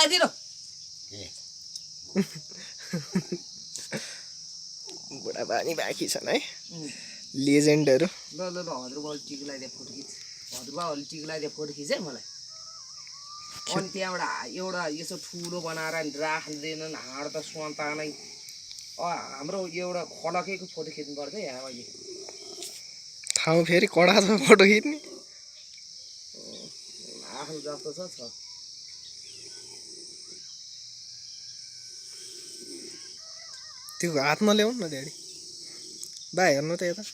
आइदिनु बुढा बानी बाँकी छन् है लेजेन्डहरू। ल ल ल हजुरबाउ टिक लगाइदिए फोटो खिच हजुरबाउले टिक लगाइदिए फोटो खिच है मलाई। अनि त्यहाँबाट एउटा यसो ठुलो बनाएर राख्दैनन् हाड त सन्तानै हाम्रो एउटा खडकैको फोटो खिच्नु पर्छ है यहाँ अहिले ठाउँ फेरि कडा छ फोटो खिच्ने आफ्नो जस्तो छ त्यो हातमा ल्याउनु न ड्याडी बा हेर्नु त यता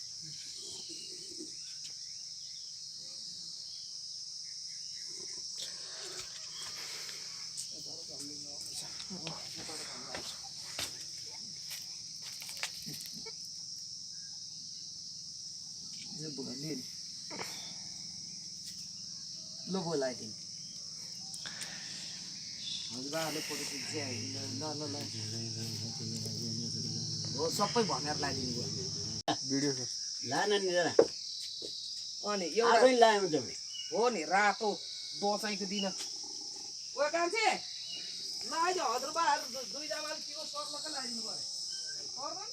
ल बोलाइदिनु हजुरबाले फोटो खिच्छ ल ल ल हो सबै भनेर लगाइदिनु भिडियो लान नि जरा अनि एउटा लायो हुन्छ हो नि रातो दसैँको दिन ओ कान्छे लगाइदियो हजुरबाहरू दुईजनाले त्यो सर्लकै लगाइदिनु पर्दैन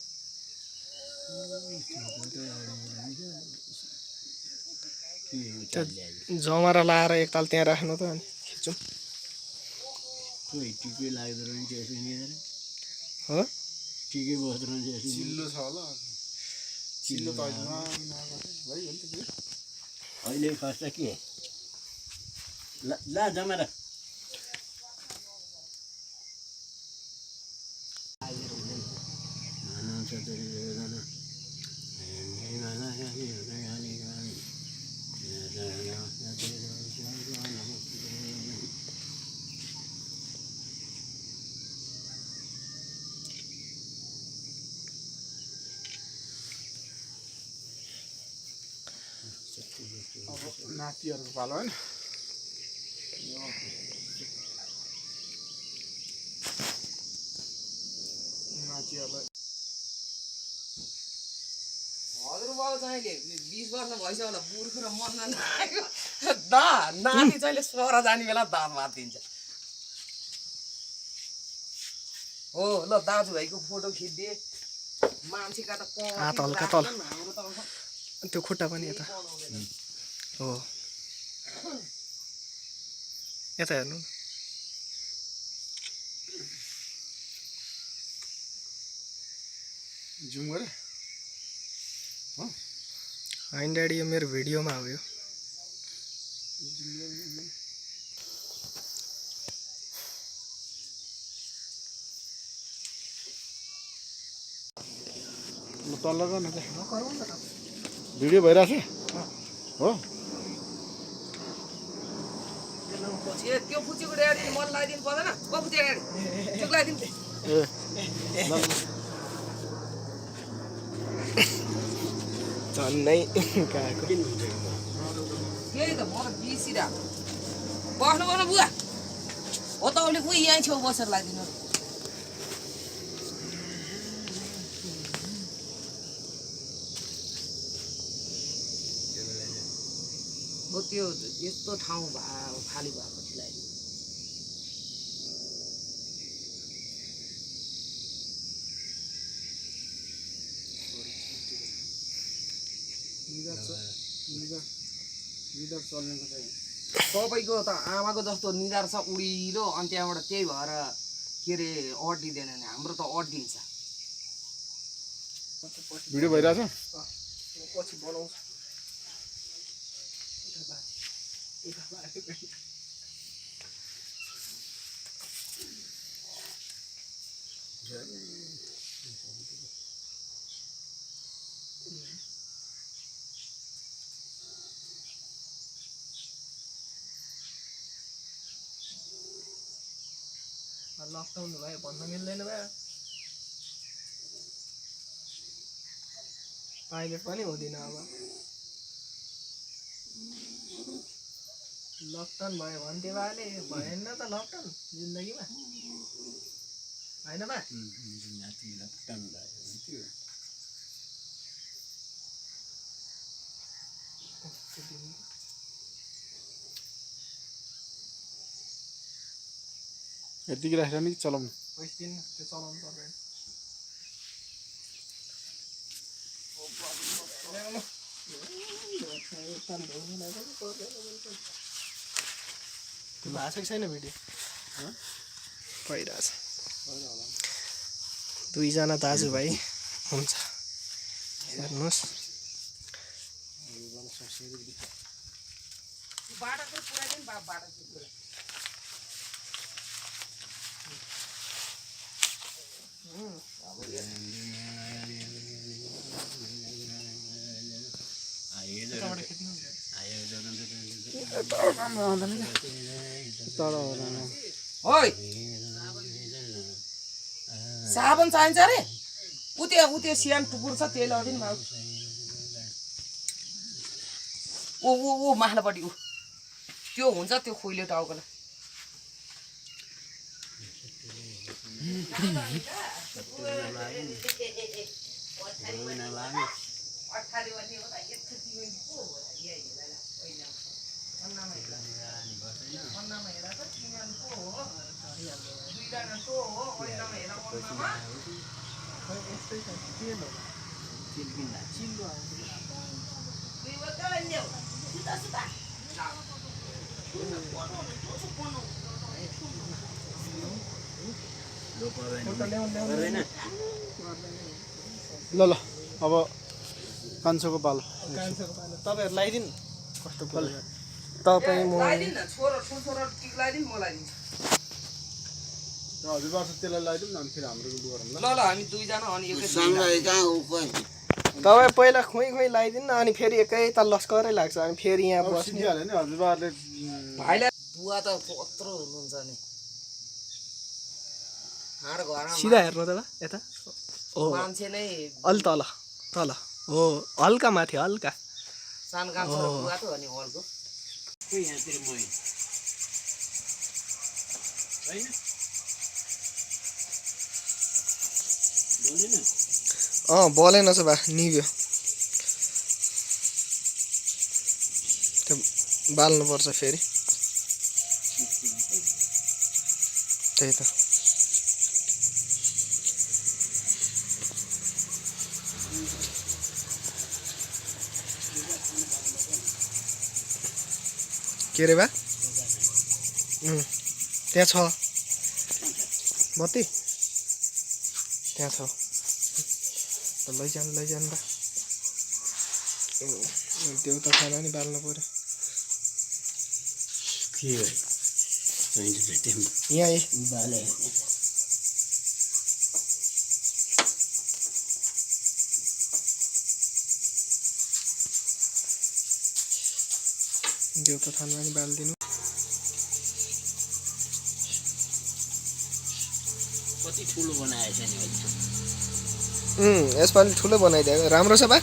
जमरा लाएर एकताल त्यहाँ राख्नु त अनि खिचौँ टिकै लाग्दो रहेछ यसो नि हो टिकै बस्दो रहेछ चिल्लो छ होला चिल्लो त अहिले खस्छ के ला जमारा नातिहरूको पालो होइन नातिहरूलाई हजुरबाउ चाहिँ 20 वर्ष भइसक्यो होला बुर्खो र मन नआएको दा नाति चाहिँ सर जाने बेला दाँत मारिदिन्छ हो ल दाजुभाइको फोटो खिचिदिए मान्छेका त हात हल्का तल त्यो खुट्टा पनि यता हो यता हेर्नु जुम गरे होइन ड्याडी यो मेरो भिडियोमा हो यो तल गर्न भिडियो भइरहेछ हो त्यो फुचीको ड्याडी मन लगाइदिनु पर्दैन को फुची ड्याडी चुक लगाइदिनु झन्नै गएको त्यही त म त बिर्सिरहेको बस्नु पर्नु बुवा हो त उसले उही यहीँ छेउ बसेर लगाइदिनु हो त्यो यस्तो ठाउँ खाली भएको थियो तपाईँको त आमाको जस्तो निधार छ उडिलो अनि त्यहाँबाट त्यही भएर के अरे अड्डिँदैन नि हाम्रो त अड्डिन्छ भिडियो भइरहेछ पछि बनाउँछ लकडाउन भयो भन्न मिल्दैन भयो पाइलट पनि हुँदैन अब लकडाउन भयो भन्थे बाले भएन त लकडाउन जिन्दगीमा होइन बा यतिकै राखेर नि चलाउनु पैसा दिनु त्यो चलाउनु पर्दैन त्यो भएको छैन भिडियो भइरहेछ दुईजना दाजुभाइ हुन्छ हेर्नुहोस् बाटो चाहिँ पुऱ्याइदिनु बाटो चाहिँ पुरा ओइ साबुन चाहिन्छ अरे उ त्यो सियान टुकुर छ त्यही लगाइदिनु भाउ ऊ माथिल्लोपट्टि ऊ त्यो हुन्छ त्यो खोइले टाउकोलाई ल ल अब कान्छोको पालो तपाईँहरू लगाइदिनु कस्तो फुल तपाईँ म लगाइदिनु न छोरो ठुल्छोरो टिक लगाइदिनु म लगाइदिन्छु हजुरबा त्यसलाई लगाइदिउँ न अनि फेरि हाम्रो गरौँ ल ल हामी दुईजना अनि एकै तपाईँ पहिला खुइ लगाइदिनु न अनि फेरि एकै त लस्करै लाग्छ अनि फेरि यहाँ बस्ने सिधिहाल्यो नि हजुरबाहरूले भाइलाई बुवा त कत्रो हुनुहुन्छ नि हाड घरमा सिधा हेर्नु त ल यता हो मान्छे नै अलि तल तल हो हल्का माथि हल्का सानो काम छोरो बुवा त हो नि हलको यहाँतिर मै होइन बोलेन बोलेन छ बा निभ्यो त्यो बाल्नुपर्छ फेरि त्यही त के रे बा त्यहाँ छ बत्ती त्यहाँ छ लैजानु बा त्यो त खाना नि बाल्नु पर्यो यहाँ त्यो त थानमा नि बालिदिनु कति ठुलो बनाएछ नि अहिले यसपालि ठुलो बनाइदिएको राम्रो छ बा